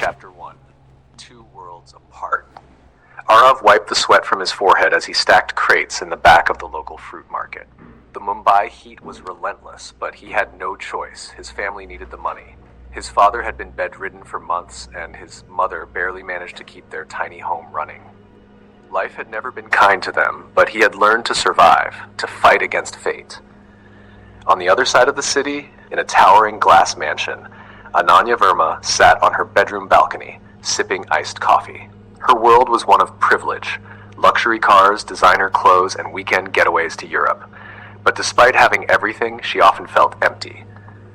Chapter 1. Two Worlds Apart. Arav wiped the sweat from his forehead as he stacked crates in the back of the local fruit market. The Mumbai heat was relentless, but he had no choice. His family needed the money. His father had been bedridden for months, and his mother barely managed to keep their tiny home running. Life had never been kind to them, but he had learned to survive, to fight against fate. On the other side of the city, in a towering glass mansion, Ananya Verma sat on her bedroom balcony, sipping iced coffee. Her world was one of privilege, luxury cars, designer clothes, and weekend getaways to Europe. But despite having everything, she often felt empty.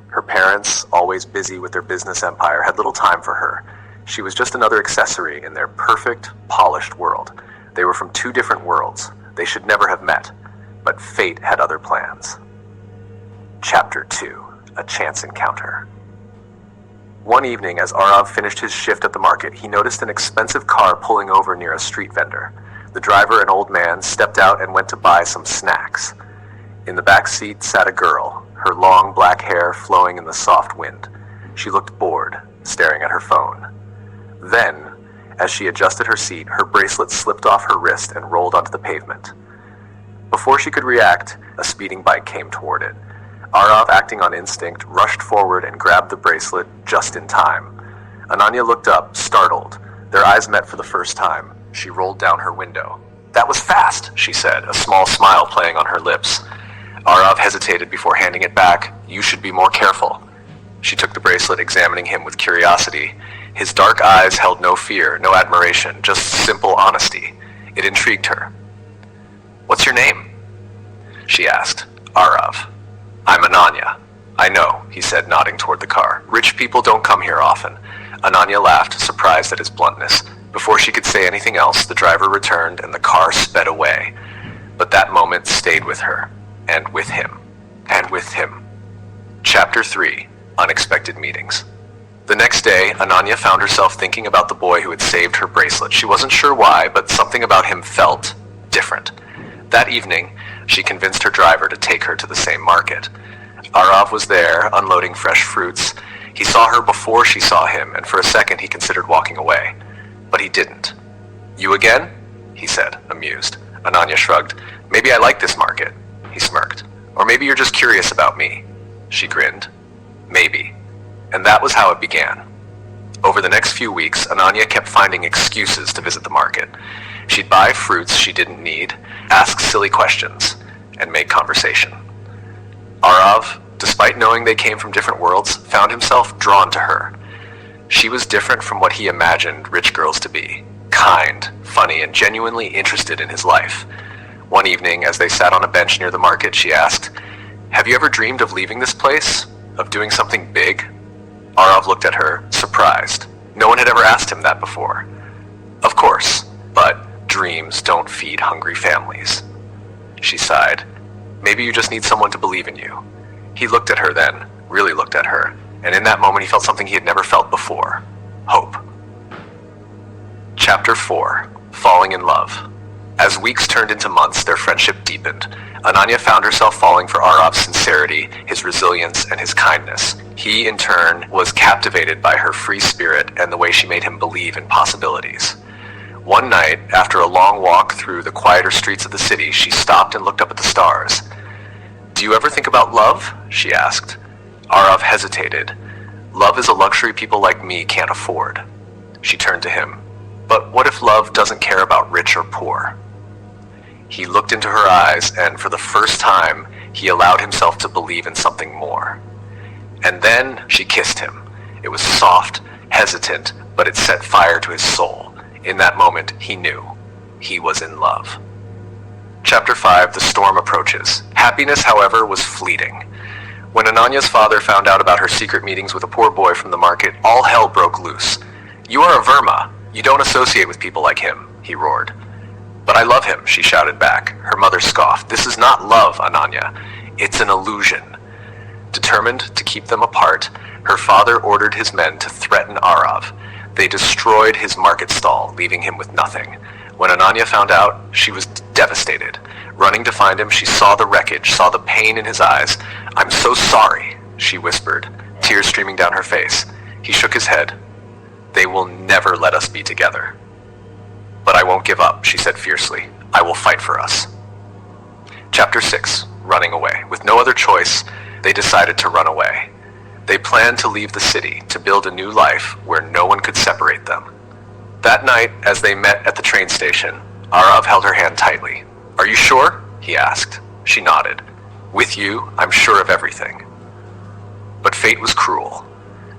Her parents, always busy with their business empire, had little time for her. She was just another accessory in their perfect, polished world. They were from two different worlds. They should never have met. But fate had other plans. Chapter 2. A Chance Encounter. One evening, as Arav finished his shift at the market, he noticed an expensive car pulling over near a street vendor. The driver, an old man, stepped out and went to buy some snacks. In the back seat sat a girl, her long black hair flowing in the soft wind. She looked bored, staring at her phone. Then, as she adjusted her seat, her bracelet slipped off her wrist and rolled onto the pavement. Before she could react, a speeding bike came toward it. Arav, acting on instinct, rushed forward and grabbed the bracelet just in time. Ananya looked up, startled. Their eyes met for the first time. She rolled down her window. "That was fast," she said, a small smile playing on her lips. Arav hesitated before handing it back. "You should be more careful." She took the bracelet, examining him with curiosity. His dark eyes held no fear, no admiration, just simple honesty. It intrigued her. "What's your name?" she asked. "Arav." "I'm Ananya." "I know," he said, nodding toward the car. "Rich people don't come here often." Ananya laughed, surprised at his bluntness. Before she could say anything else, the driver returned and the car sped away. But that moment stayed with her, and with him, and with him. Chapter 3. Unexpected Meetings. The next day, Ananya found herself thinking about the boy who had saved her bracelet. She wasn't sure why, but something about him felt different. That evening, she convinced her driver to take her to the same market. Arav was there, unloading fresh fruits. He saw her before she saw him, and for a second he considered walking away. But he didn't. "You again?" he said, amused. Ananya shrugged. "Maybe I like this market," he smirked. "Or maybe you're just curious about me." She grinned. "Maybe." And that was how it began. Over the next few weeks, Ananya kept finding excuses to visit the market. She'd buy fruits she didn't need, ask silly questions, and make conversation. Arav, despite knowing they came from different worlds, found himself drawn to her. She was different from what he imagined rich girls to be. Kind, funny, and genuinely interested in his life. One evening, as they sat on a bench near the market, she asked, "Have you ever dreamed of leaving this place? Of doing something big?" Arav looked at her, surprised. No one had ever asked him that before. "Of course, but dreams don't feed hungry families." She sighed. "Maybe you just need someone to believe in you." He looked at her then, really looked at her, and in that moment he felt something he had never felt before. Hope. Chapter 4. Falling in Love. As weeks turned into months, their friendship deepened. Ananya found herself falling for Arav's sincerity, his resilience, and his kindness. He, in turn, was captivated by her free spirit and the way she made him believe in possibilities. One night, after a long walk through the quieter streets of the city, she stopped and looked up at the stars. "Do you ever think about love?" she asked. Arav hesitated. "Love is a luxury people like me can't afford." She turned to him. "But what if love doesn't care about rich or poor?" He looked into her eyes, and for the first time, he allowed himself to believe in something more. And then she kissed him. It was soft, hesitant, but it set fire to his soul. In that moment, he knew. He was in love. Chapter 5. The Storm Approaches. Happiness, however, was fleeting. When Ananya's father found out about her secret meetings with a poor boy from the market, all hell broke loose. "You are a Verma. You don't associate with people like him," he roared. "But I love him," she shouted back. Her mother scoffed. "This is not love, Ananya. It's an illusion." Determined to keep them apart, her father ordered his men to threaten Arav. They destroyed his market stall, leaving him with nothing. When Ananya found out, she was devastated. Running to find him, she saw the wreckage, saw the pain in his eyes. "I'm so sorry," she whispered, tears streaming down her face. He shook his head. They will never let us be together. But I won't give up, she said fiercely. I will fight for us. Chapter 6. Running away. With no other choice, they decided to run away. They planned to leave the city, to build a new life where no one could separate them. That night, as they met at the train station, Arav held her hand tightly. Are you sure? He asked. She nodded. With you, I'm sure of everything. But fate was cruel.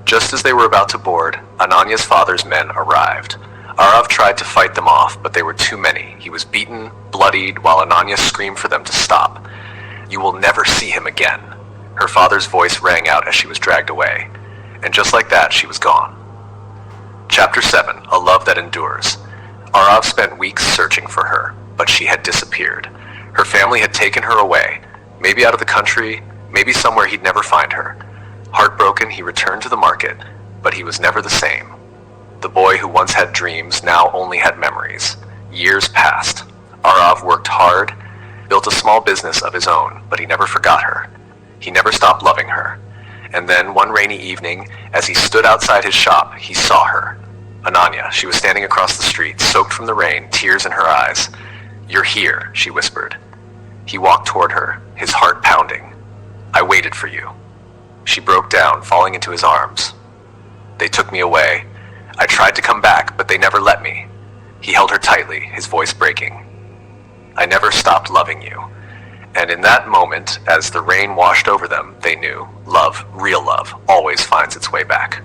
Just as they were about to board, Ananya's father's men arrived. Arav tried to fight them off, but they were too many. He was beaten, bloodied, while Ananya screamed for them to stop. You will never see him again. Her father's voice rang out as she was dragged away. And just like that, she was gone. Chapter 7. A Love That Endures. Arav spent weeks searching for her, but she had disappeared. Her family had taken her away, maybe out of the country, maybe somewhere he'd never find her. Heartbroken, he returned to the market, but he was never the same. The boy who once had dreams now only had memories. Years passed. Arav worked hard, built a small business of his own, but he never forgot her. He never stopped loving her. And then one rainy evening, as he stood outside his shop, he saw her. Ananya, she was standing across the street, soaked from the rain, tears in her eyes. You're here, she whispered. He walked toward her, his heart pounding. I waited for you. She broke down, falling into his arms. They took me away. I tried to come back, but they never let me. He held her tightly, his voice breaking. I never stopped loving you. And in that moment, as the rain washed over them, they knew love, real love, always finds its way back.